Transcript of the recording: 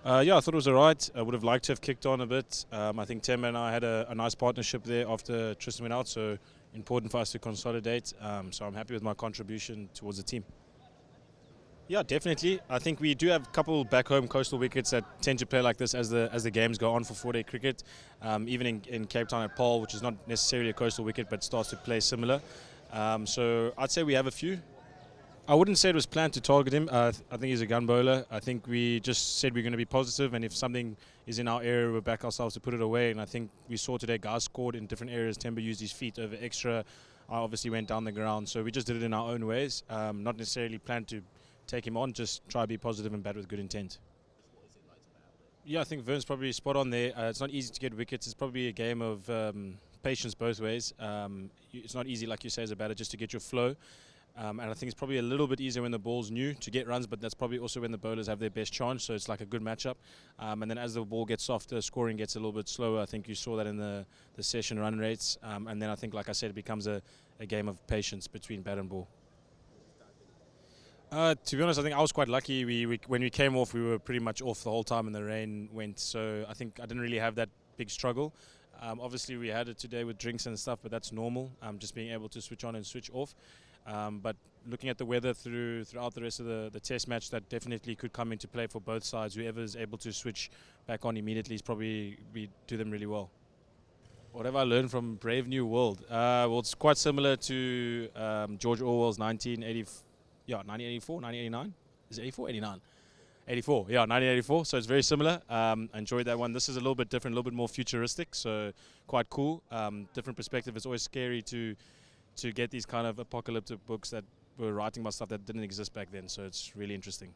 Yeah, I thought it was alright. I would have liked to have kicked on a bit. I think Temba and I had a nice partnership there after Tristan went out, so important for us to consolidate. So I'm happy with my contribution towards the team. Yeah, definitely. I think we do have a couple back home coastal wickets that tend to play like this as the games go on for 4-day cricket. Even in Cape Town at Paul, which is not necessarily a coastal wicket but starts to play similar. So I'd say we have a few. I wouldn't say it was planned to target him. I think he's a gun bowler. I think we just said we're going to be positive, and if something is in our area, we'll back ourselves to put it away. And I think we saw today guys scored in different areas. Temba used his feet over extra. I obviously went down the ground. So we just did it in our own ways. Not necessarily planned to take him on, just try to be positive and bat with good intent. Yeah, I think Vern's probably spot on there. It's not easy to get wickets. It's probably a game of patience both ways. It's not easy, like you say, as a batter, just to get your flow. And I think it's probably a little bit easier when the ball's new to get runs, but that's probably also when the bowlers have their best chance, so it's like a good matchup. And then as the ball gets softer, scoring gets a little bit slower. I think you saw that in the session run rates. And then I think, like I said, it becomes a game of patience between bat and ball. To be honest, I think I was quite lucky. When we came off, we were pretty much off the whole time and the rain went, so I think I didn't really have that big struggle. Obviously, we had it today with drinks and stuff, but that's normal. Just being able to switch on and switch off. But looking at the weather throughout the rest of the test match, that definitely could come into play for both sides. Whoever is able to switch back on immediately is probably do them really well. What have I learned from Brave New World? Well, it's quite similar to George Orwell's 1984, 1989? Is it 84? 89? 84, yeah, 1984, so it's very similar. I enjoyed that one. This is a little bit different, a little bit more futuristic, so quite cool. Different perspective. It's always scary to get these kind of apocalyptic books that were writing about stuff that didn't exist back then, so it's really interesting.